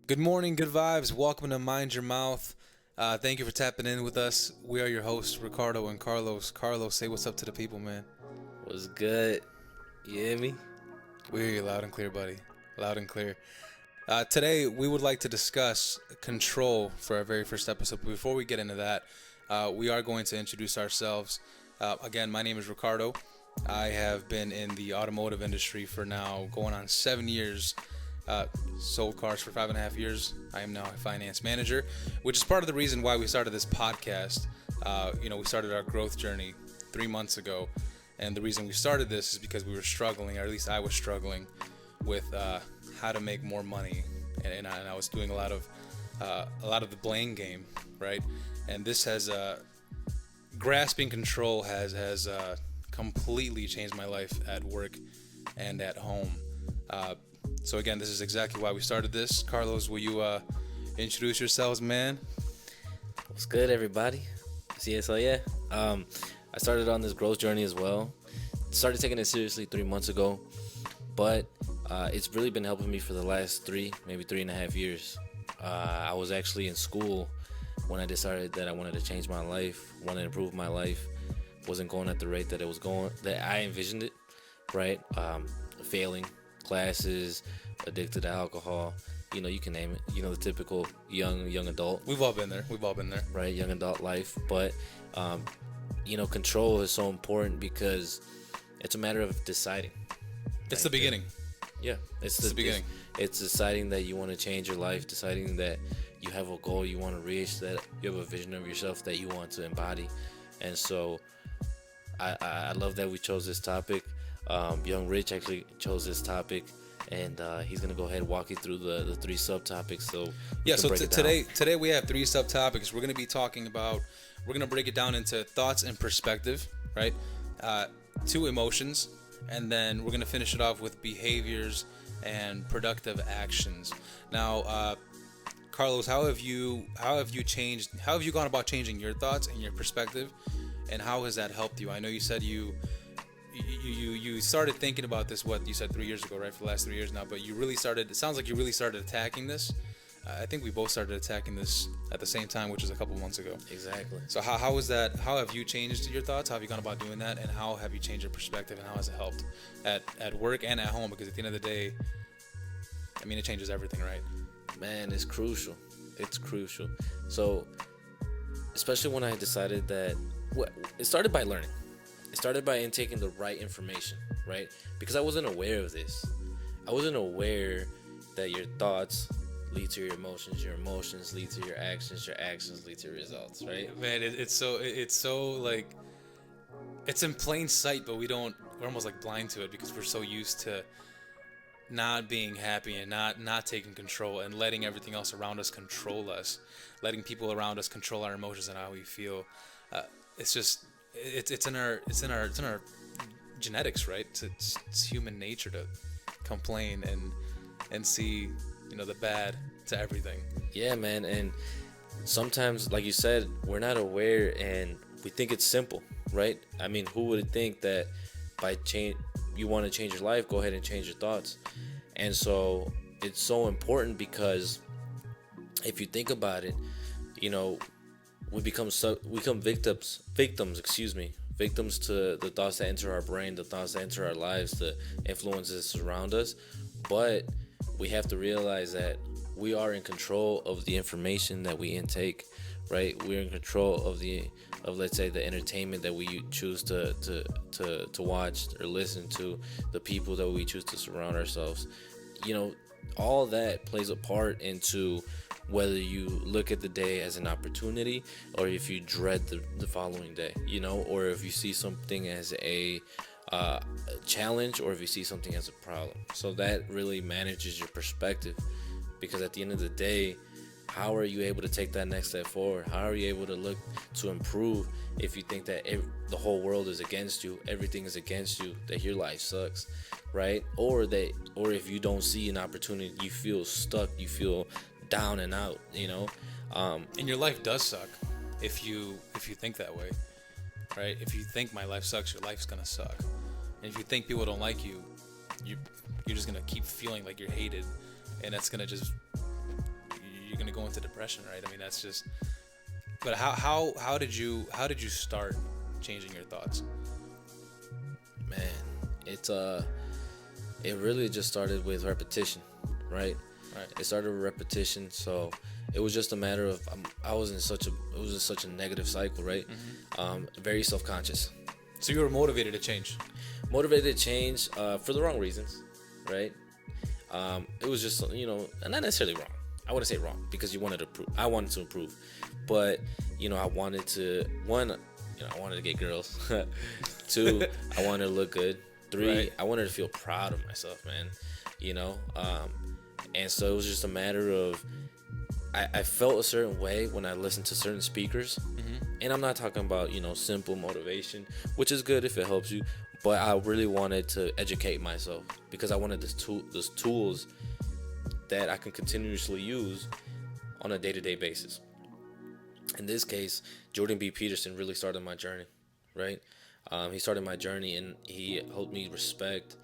Good morning, good vibes. Welcome to Mind Your Mouth. Thank you for tapping in with us. We are your hosts, Ricardo and Carlos. Carlos, say what's up to the people, man. Was good. You hear me? We hear you loud and clear, buddy. Loud and clear. Today, we would like to discuss control for our very first episode. But before we get into that, we are going to introduce ourselves. Again, my name is Ricardo. I have been in the automotive industry for now going on 7 years. Sold cars for 5.5 years. I am now a finance manager, which is part of the reason why we started this podcast. We started our growth journey 3 months ago, and the reason we started this is because we were struggling, or at least I was struggling, with how to make more money, and I was doing a lot of the blame game, right? And this has grasping control has completely changed my life at work and at home. So again, this is exactly why we started this. Carlos, will you introduce yourselves, man? What's good, everybody? CSL, I started on this growth journey as well. Started taking it seriously 3 months ago, but it's really been helping me for the last maybe 3.5 years. I was actually in school when I decided that I wanted to change my life, wanted to improve my life. Wasn't going at the rate that it was going, that I envisioned it, right? Failing classes, addicted to alcohol, you can name it, the typical young adult. We've all been there, right? Young adult life. But control is so important because it's a matter of deciding. It's the beginning. It's the beginning. It's deciding that you want to change your life, deciding that you have a goal you want to reach, that you have a vision of yourself that you want to embody. And so I love that we chose this topic. Young Rich actually chose this topic, and he's gonna go ahead and walk you through the three subtopics. So today we have 3 subtopics. We're gonna be talking about. We're gonna break it down into thoughts and perspective, right? 2 emotions, and then we're gonna finish it off with behaviors and productive actions. Now, Carlos, how have you gone about changing your thoughts and your perspective, and how has that helped you? I know you said you started thinking about this, you said 3 years ago, right? For the last 3 years now, but it sounds like you really started attacking this. I think we both started attacking this at the same time, which is a couple months ago. Exactly. So how was that? How have you changed your thoughts? How have you gone about doing that? And how have you changed your perspective? And how has it helped at work and at home? Because at the end of the day, I mean, it changes everything, right? Man, it's crucial. So, especially when I decided that, it started by learning. It started by intaking the right information, right? Because I wasn't aware of this. I wasn't aware that your thoughts lead to your emotions lead to your actions lead to your results, right? Man, it's so like, it's in plain sight, but we're almost like blind to it because we're so used to not being happy and not taking control and letting everything else around us control us, letting people around us control our emotions and how we feel. It's in our genetics, right? It's human nature to complain and see, the bad to everything. Yeah, man. And sometimes, like you said, we're not aware and we think it's simple, right? I mean, who would think that you want to change your life, go ahead and change your thoughts? And so it's so important because if you think about it, we become victims to the thoughts that enter our brain, the thoughts that enter our lives, the influences that surround us. But we have to realize that we are in control of the information that we intake, right? We're in control of let's say the entertainment that we choose to watch or listen to, the people that we choose to surround ourselves. All that plays a part into whether you look at the day as an opportunity or if you dread the following day, or if you see something as a challenge or if you see something as a problem. So that really manages your perspective, because at the end of the day, how are you able to take that next step forward? How are you able to look to improve if you think that the whole world is against you, everything is against you, that your life sucks, right? Or if you don't see an opportunity, you feel stuck, you feel down and out, And your life does suck if you think that way, right? If you think my life sucks, your life's gonna suck. And if you think people don't like you, you're just gonna keep feeling like you're hated, and that's gonna just you're gonna go into depression, right? I mean, that's just. But how did you start changing your thoughts? Man, it really just started with repetition, right? Right. It started with repetition, so it was just a matter of I was in such a negative cycle, right? Very self-conscious, So you were motivated to change. motivated to change for the wrong reasons, right? It was just not necessarily wrong. I wouldn't say wrong because I wanted to improve, but I wanted to I wanted to get girls. 2, I wanted to look good. 3, Right. I wanted to feel proud of myself, man. And so it was just a matter of I felt a certain way when I listened to certain speakers, and I'm not talking about simple motivation, which is good if it helps you, but I really wanted to educate myself because I wanted those tools that I can continuously use on a day-to-day basis. In this case, Jordan B. Peterson really started my journey, right? He started my journey, and he helped me respect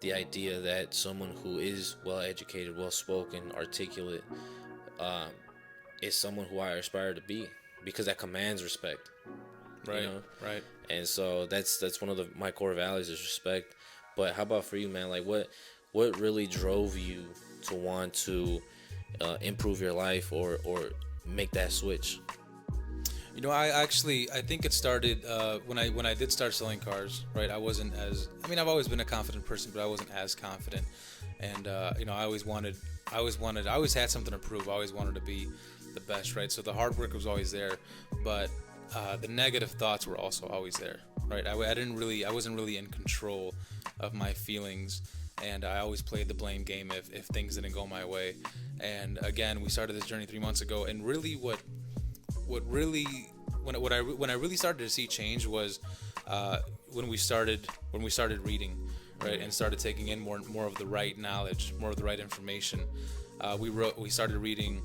the idea that someone who is well-educated, well-spoken, articulate, is someone who I aspire to be, because that commands respect. Right. Right. And so that's one of my core values is respect. But how about for you, man? Like what really drove you to want to improve your life or make that switch? I think it started when I did start selling cars. Right, I wasn't as. I mean, I've always been a confident person, but I wasn't as confident. And I always had something to prove. I always wanted to be the best. Right, so the hard work was always there, but the negative thoughts were also always there. Right, I wasn't really in control of my feelings, and I always played the blame game if things didn't go my way. And again, we started this journey 3 months ago, and really when I really started to see change was when we started reading, right, and started taking in more of the right knowledge, more of the right information. We started reading,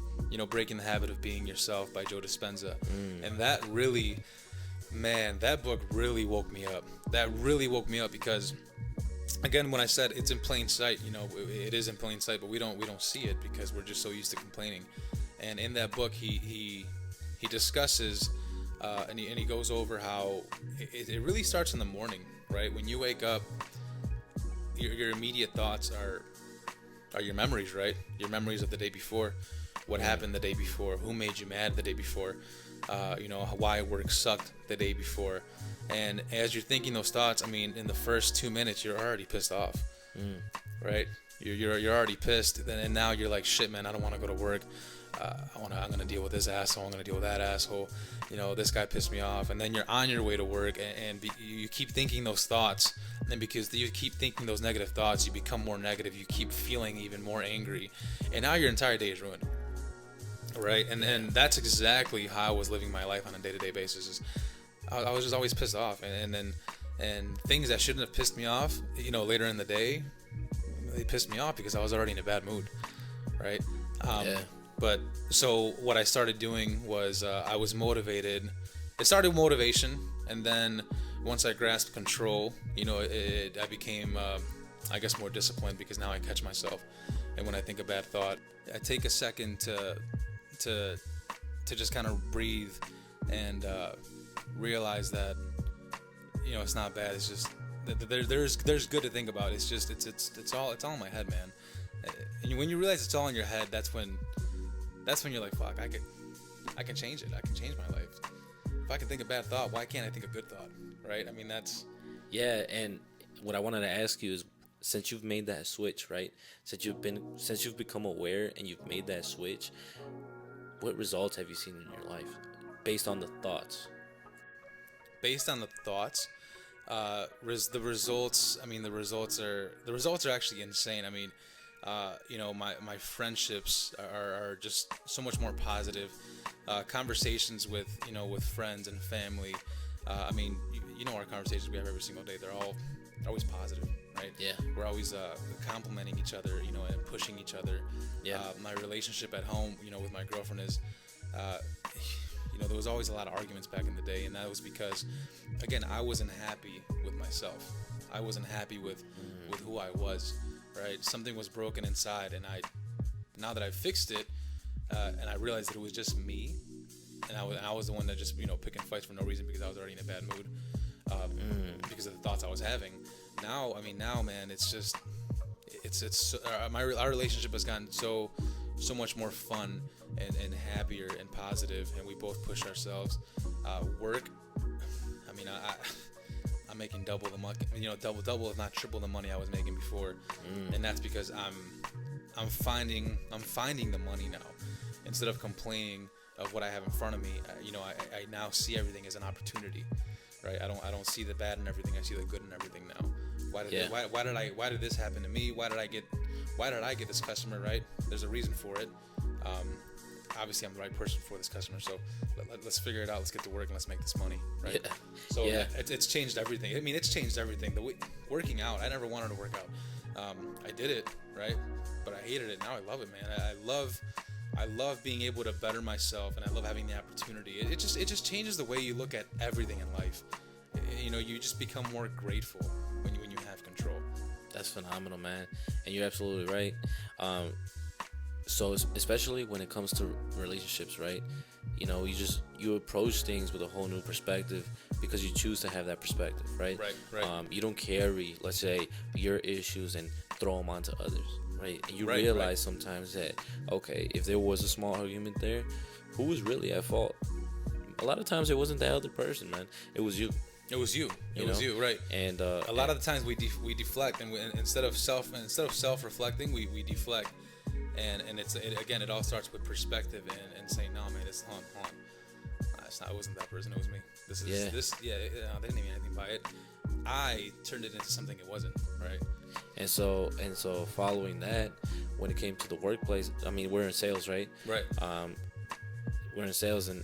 Breaking the Habit of Being Yourself by Joe Dispenza, and that really, man, that book really woke me up. That really woke me up because, again, when I said it's in plain sight, it is in plain sight, but we don't see it because we're just so used to complaining. And in that book, he discusses and he goes over how it really starts in the morning, right? When you wake up, your immediate thoughts are your memories, right? Your memories of the day before, what happened the day before, who made you mad the day before, why work sucked the day before. And as you're thinking those thoughts, I mean, in the first 2 minutes, you're already pissed off, right? You're already pissed, and now you're like, shit, man, I don't want to go to work. I'm gonna deal with this asshole. I'm gonna deal with that asshole. This guy pissed me off. And then you're on your way to work, and you keep thinking those thoughts. And because you keep thinking those negative thoughts, you become more negative. You keep feeling even more angry, and now your entire day is ruined. Right? And that's exactly how I was living my life on a day-to-day basis. I was just always pissed off, and things that shouldn't have pissed me off, later in the day, they pissed me off because I was already in a bad mood. Right? But so what I started doing was I was motivated. It started with motivation, and then once I grasped control, I became, I guess, more disciplined because now I catch myself. And when I think a bad thought, I take a second to just kind of breathe and realize that it's not bad. It's just there's good to think about. It's just it's all in my head, man. And when you realize it's all in your head, that's when you're like, fuck, I can change it. I can change my life. If I can think a bad thought, why can't I think a good thought? Right? I mean, that's... Yeah, and what I wanted to ask you is, since you've made that switch, right? Since you've become aware and you've made that switch, what results have you seen in your life based on the thoughts? Based on the thoughts, the results are actually insane. I mean, my friendships are just so much more positive. Conversations with friends and family. I mean, our conversations we have every single day. They're always positive, right? Yeah. We're always complimenting each other, and pushing each other. Yeah. My relationship at home, with my girlfriend is, there was always a lot of arguments back in the day, and that was because, again, I wasn't happy with myself. I wasn't happy with who I was. Right, something was broken inside, and now that I've fixed it, and I realized that it was just me, and I was the one that just picking fights for no reason because I was already in a bad mood, because of the thoughts I was having. Now, man, it's just our relationship has gotten so much more fun and happier and positive, and we both push ourselves. Work, I'm making double the money, double if not triple the money I was making before, and that's because I'm finding the money now, instead of complaining of what I have in front of me. I now see everything as an opportunity, right? I don't see the bad in everything. I see the good in everything now. Why did this happen to me? Why did I get this customer, right? There's a reason for it. Obviously I'm the right person for this customer, so let's figure it out. Let's get to work and let's make this money, right? Yeah. So it's changed everything. It's changed everything. Working out, I never wanted to work out. I did it, right? But I hated it. Now I love it, man. I love being able to better myself, and I love having the opportunity. It just changes the way you look at everything in life. You just become more grateful when you have control. That's phenomenal, man. And you're absolutely right. So especially when it comes to relationships, right? You approach things with a whole new perspective because you choose to have that perspective, right? Right. You don't carry, let's say, your issues and throw them onto others, right? And you realize sometimes that, okay, if there was a small argument there, who was really at fault? A lot of times it wasn't that other person, man. It was you. It was you, right? And a lot of the times we deflect, and instead of self-reflecting, we deflect. And it all starts with perspective and saying, no, man, hold on. It wasn't that person, it was me. They didn't mean anything by it. I turned it into something it wasn't, right? And so following that, when it came to the workplace, we're in sales, right? Right. We're in sales, and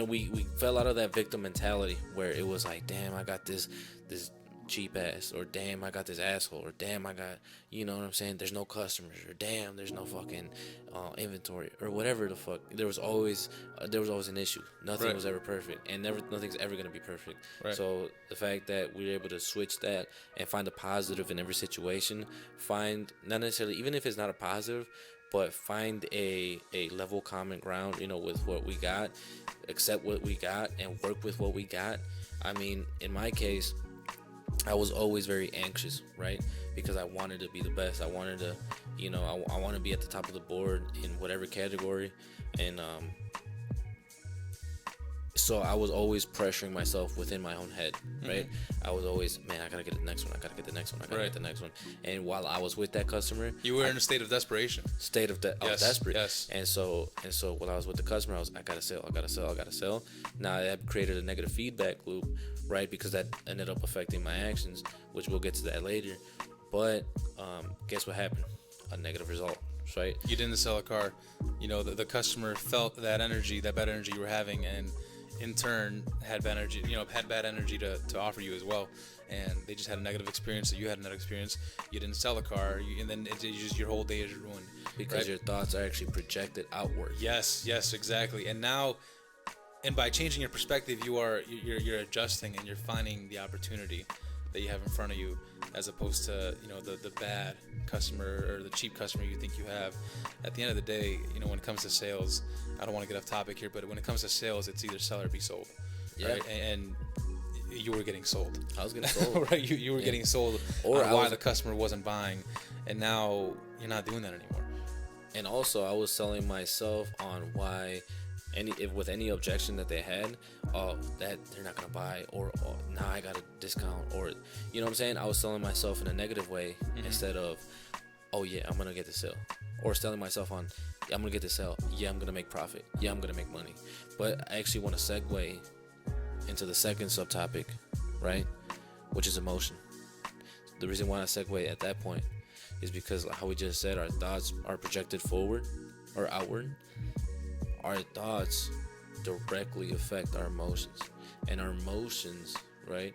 we fell out of that victim mentality where it was like, damn, I got this cheap ass, or damn, I got this asshole, or damn, I got, there's no customers, or damn, there's no fucking inventory, or whatever the fuck. There was always an issue. Nothing was ever perfect, and nothing's ever gonna be perfect. Right. So the fact that we're able to switch that and find a positive in every situation, find, not necessarily, even if it's not a positive, but find a level common ground, with what we got, accept what we got, and work with what we got. In my case, I was always very anxious, right? Because I wanted to be the best. I wanted to, I want to be at the top of the board in whatever category. And so I was always pressuring myself within my own head, right? I was always, man, I got to get the next one. I got to get the next one. I got to get the next one. And while I was with that customer, you were in a state of desperation. I was desperate. Yes. And so while I was with the customer, I got to sell. Now that created a negative feedback loop, right? Because that ended up affecting my actions, which we'll get to that later. But guess what happened? A negative result, right? You didn't sell a car. The customer felt that energy, that bad energy you were having, and in turn had bad energy, to offer you as well. And they just had a negative experience, so you had a negative experience. You didn't sell the car, and then your whole day is ruined. Because your thoughts are actually projected outward. Yes, exactly. And by changing your perspective, you're adjusting, and you're finding the opportunity that you have in front of you, as opposed to the bad customer or the cheap customer you think you have. At the end of the day, when it comes to sales, I don't want to get off topic here, but when it comes to sales, it's either sell or be sold, right? And you were getting sold. I was getting sold. Right? You were getting sold, or why the customer wasn't buying, and now you're not doing that anymore. And also, I was selling myself on why. With any objection that they had, that they're not gonna buy, or now I got a discount, or you know what I'm saying, I was selling myself in a negative way, instead of, oh yeah, I'm gonna get the sale, or selling myself on, yeah, I'm gonna get the sale, yeah, I'm gonna make profit, yeah, I'm gonna make money. But I actually want to segue into the second subtopic, right, which is emotion. The reason why I segue at that point is because, how we just said, our thoughts are projected forward or outward. Our thoughts directly affect our emotions, and our emotions, right,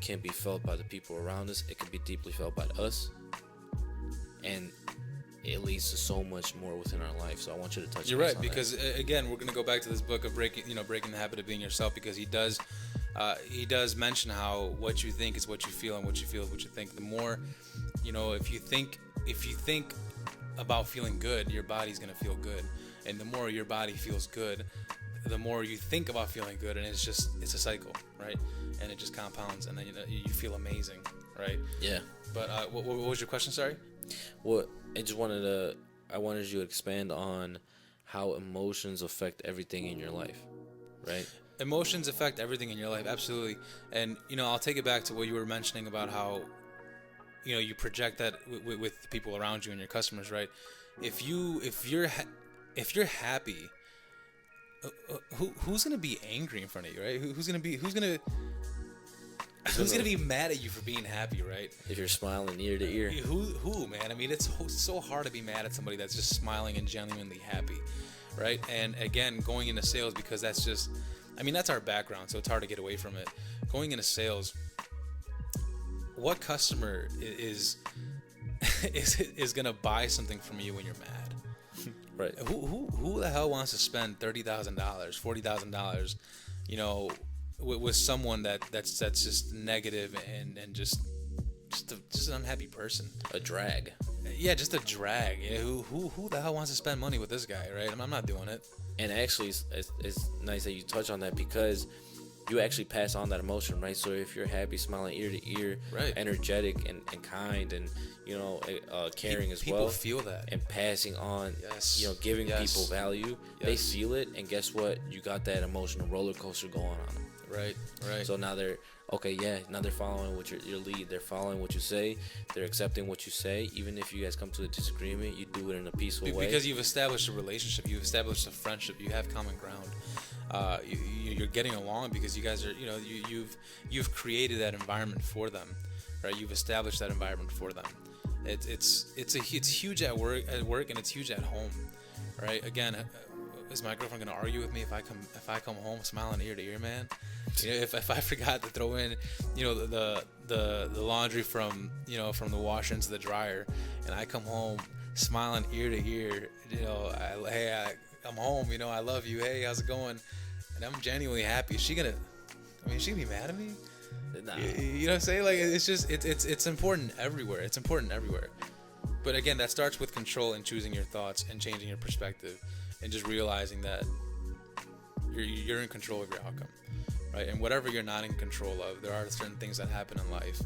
can be felt by the people around us. It can be deeply felt by us, and it leads to so much more within our life. So I want you to touch. You're right, because again, we're gonna go back to this book of breaking the habit of being yourself, because he does mention how what you think is what you feel, and what you feel is what you think. The more, if you think about feeling good, your body's gonna feel good, and the more your body feels good, the more you think about feeling good, and it's a cycle, right? And it just compounds, and then you feel amazing, right? Yeah. But what was your question? Sorry. Well, I wanted you to expand on how emotions affect everything in your life, right? Emotions affect everything in your life, absolutely. And I'll take it back to what you were mentioning about how you project that with the people around you and your customers, right? If you're happy, who's gonna be angry in front of you, right? Who's gonna be mad at you for being happy, right? If you're smiling ear to ear. Who, man? I mean, it's so hard to be mad at somebody that's just smiling and genuinely happy, right? And again, going into sales, because that's our background, so it's hard to get away from it. Going into sales, what customer is gonna buy something from you when you're mad? Right. Who the hell wants to spend $30,000, $40,000, with someone that's just negative and just an unhappy person? A drag. Yeah, just a drag. Yeah, who the hell wants to spend money with this guy, right? I'm not doing it. And actually, it's nice that you touch on that, because you actually pass on that emotion, right? So if you're happy, smiling ear to ear, right, energetic and kind, and caring as well, people feel that, and passing on, yes, giving yes, people value, yes, they feel it, and guess what? You got that emotional roller coaster going on them. Right. So now they're now they're following what your lead. They're following what you say. They're accepting what you say. Even if you guys come to a disagreement, you do it in a peaceful way. Because you've established a relationship, you've established a friendship, you have common ground. You're getting along because you guys are, you've created that environment for them, right? You've established that environment for them. It's huge at work, and it's huge at home, right? Again, is my girlfriend gonna argue with me if I come home smiling ear to ear, man? If I forgot to throw in, the laundry from the washer into the dryer, and I come home smiling ear to ear, I'm home, I love you, hey, how's it going? And I'm genuinely happy. Is she gonna be mad at me? Nah. You know what I'm saying? Like, it's just it's important everywhere. It's important everywhere. But again, that starts with control and choosing your thoughts and changing your perspective, and just realizing that you're in control of your outcome, right? And whatever you're not in control of, there are certain things that happen in life.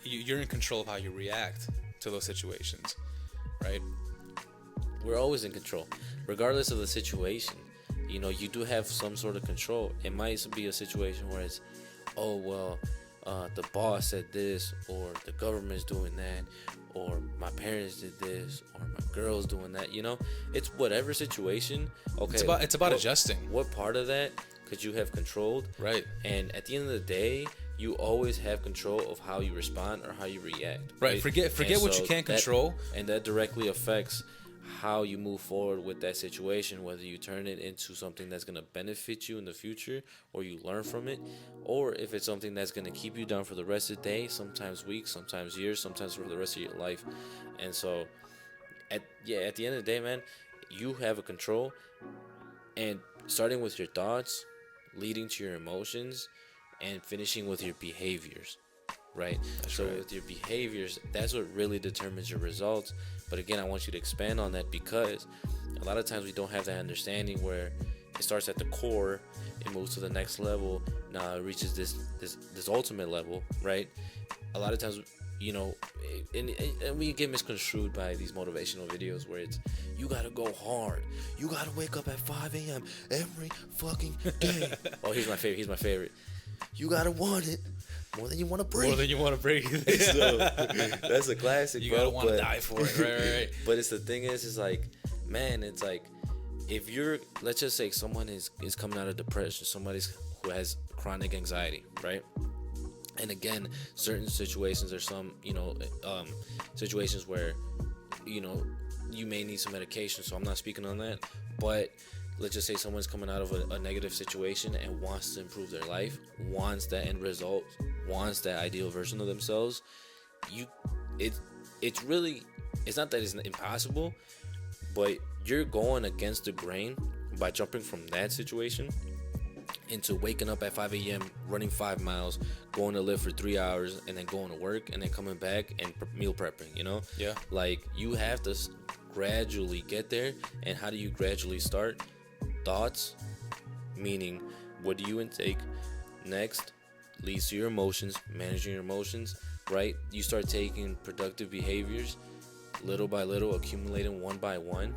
You're in control of how you react to those situations, right? We're always in control, regardless of the situation. You do have some sort of control. It might be a situation where it's, the boss said this, or the government's doing that, or my parents did this, or my girl's doing that. It's whatever situation. Okay, it's about adjusting. What part of that could you have controlled? Right. And at the end of the day, you always have control of how you respond or how you react. Right. Forget what you can't control, and that directly affects how you move forward with that situation, whether you turn it into something that's going to benefit you in the future, or you learn from it, or if it's something that's going to keep you down for the rest of the day, sometimes weeks, sometimes years, sometimes for the rest of your life. And so at the end of the day, man, you have a control, and starting with your thoughts, leading to your emotions, and finishing with your behaviors, right? So with your behaviors, that's what really determines your results. But again, I want you to expand on that, because a lot of times we don't have that understanding where it starts at the core, it moves to the next level, now it reaches this ultimate level, right? A lot of times, and we get misconstrued by these motivational videos where it's, you gotta go hard, you gotta wake up at 5 a.m. every fucking day. Oh, here's my favorite. You gotta want it more than you want to breathe. More than you want to breathe. So, that's a classic. You gotta want to die for it, right? But it's the thing is like, man, it's like, if you're, let's just say someone is coming out of depression, somebody who has chronic anxiety, right? And again, certain situations, there's some, situations where, you may need some medication. So I'm not speaking on that, but let's just say someone's coming out of a negative situation and wants to improve their life, wants that end result, wants that ideal version of themselves. It's not that it's impossible, but you're going against the grain by jumping from that situation into waking up at 5 a.m., running 5 miles, going to live for 3 hours, and then going to work, and then coming back and meal prepping, you know? Yeah. Like, you have to gradually get there. And how do you gradually start? Thoughts, meaning what do you intake? Next leads to your emotions, managing your emotions, right? You start taking productive behaviors little by little, accumulating one by one.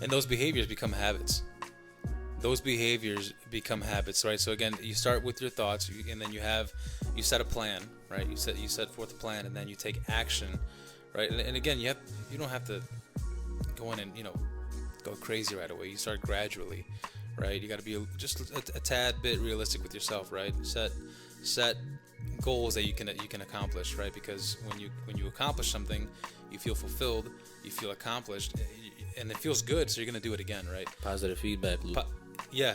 And those behaviors become habits. Those behaviors become habits, right? So again, you start with your thoughts, and then you set a plan, right? You set forth a plan, and then you take action, right? And again, you don't have to go in and go crazy right away. You start gradually, right? You got to be just a tad bit realistic with yourself, right? Set goals that you can accomplish, right? Because when you accomplish something, you feel fulfilled, you feel accomplished, and it feels good, so you're gonna do it again, right? Positive feedback loop. Yeah,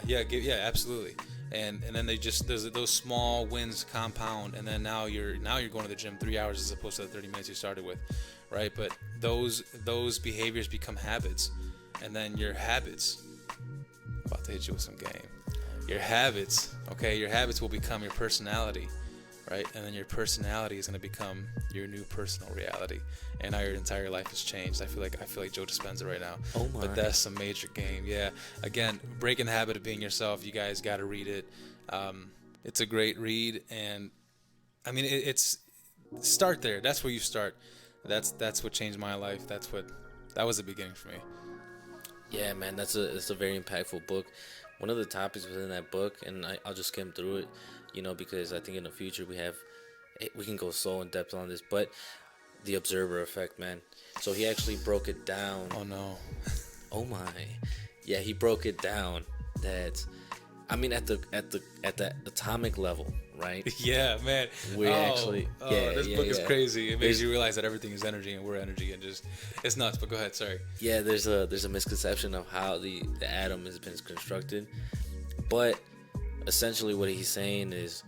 absolutely. And then those small wins compound, and then now you're going to the gym 3 hours as opposed to the 30 minutes you started with, right? But those behaviors become habits, and then your habits. I'm about to hit you with some game. Your habits will become your personality, right? And then your personality is going to become your new personal reality, and now your entire life has changed. I feel like Joe Dispenza right now. Oh my! But that's some major game. Yeah. Again, Breaking the Habit of Being Yourself. You guys got to read it. It's a great read, and I mean, it's start there. That's where you start. That's what changed my life. That was the beginning for me. Yeah, man, it's a very impactful book. One of the topics within that book, and I'll just skim through it, because I think in the future we can go so in depth on this, but the observer effect, man. So he actually broke it down. Oh no. Oh my. Yeah, he broke it down that, I mean, at the atomic level, right? Yeah, man. This book is crazy. It makes you realize that everything is energy, and we're energy, and just it's nuts. But go ahead, sorry. Yeah, there's a misconception of how the atom has been constructed, but essentially what he's saying is,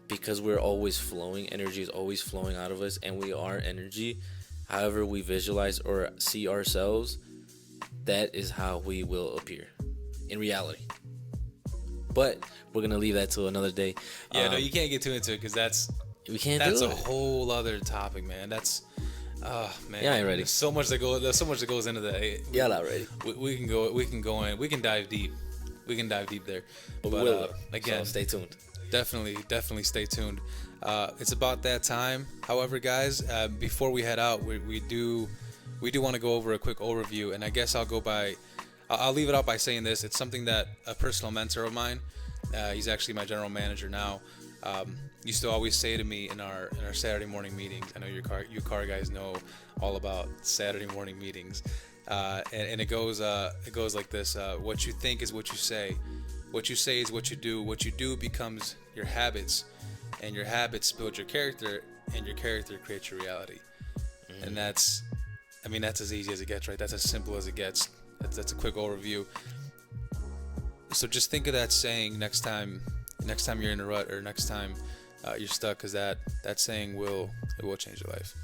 because we're always flowing, energy is always flowing out of us, and we are energy. However we visualize or see ourselves, that is how we will appear in reality. But we're gonna leave that till another day. Yeah, no, you can't get too into it because that's a whole other topic, man. That's man. Yeah, I ain't ready. There's so much that goes into that. Yeah, not ready. We can dive deep. We can dive deep there. But again, so stay tuned. Definitely stay tuned. It's about that time. However, guys, before we head out, we do want to go over a quick overview, and I guess I'll leave it out by saying this. It's something that a personal mentor of mine, he's actually my general manager now, used to always say to me in our Saturday morning meetings. I know you car guys know all about Saturday morning meetings, and it goes like this: what you think is what you say. What you say is what you do. What you do becomes your habits, and your habits build your character, and your character creates your reality. And that's as easy as it gets, right? That's as simple as it gets. That's a quick overview. So just think of that saying next time you're in a rut, or next time you're stuck, because that saying will change your life.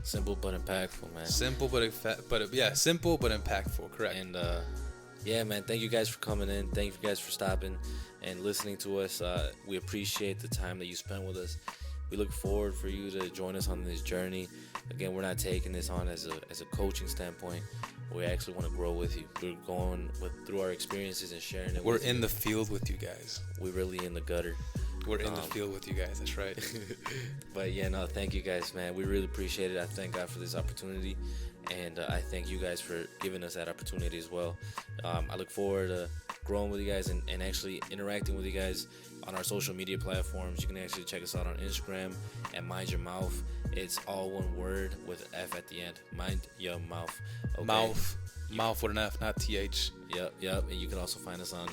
Simple but impactful, man. Simple but impactful. Correct. And yeah, man, thank you guys for coming in. Thank you guys for stopping and listening to us. We appreciate the time that you spent with us. We look forward for you to join us on this journey. Again, we're not taking this on as a coaching standpoint. We actually want to grow with you. We're going through our experiences and sharing it. We're in the field with you guys. We're really in the gutter. We're in the field with you guys. That's right. But yeah, no, thank you guys, man. We really appreciate it. I thank God for this opportunity, and I thank you guys for giving us that opportunity as well. I look forward to growing with you guys and actually interacting with you guys on our social media platforms. You can actually check us out on Instagram at Mind Your Mouth. It's all one word with F at the end. Mind Your Mouth. Okay? Mouth with an F, not TH. Yep. And you can also find us on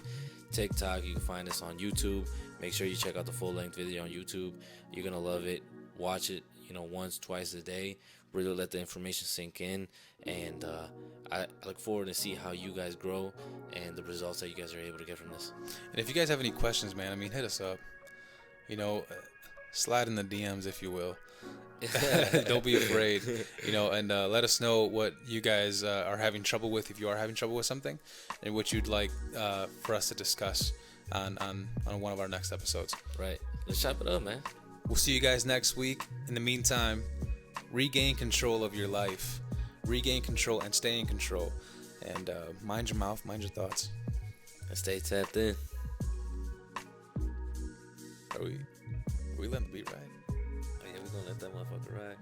TikTok. You can find us on YouTube. Make sure you check out the full-length video on YouTube. You're gonna love it. Watch it, once, twice a day. Really let the information sink in, and I look forward to see how you guys grow and the results that you guys are able to get from this. And if you guys have any questions, man, hit us up. Slide in the DMs, if you will. Don't be afraid, and let us know what you guys are having trouble with, if you are having trouble with something, and what you'd like for us to discuss on one of our next episodes. Right. Let's chop it up, man. We'll see you guys next week. In the meantime, regain control of your life. Regain control and stay in control. And mind your mouth, mind your thoughts. And stay tapped in. Are we letting the beat ride? Oh, yeah, we're going to let that motherfucker ride.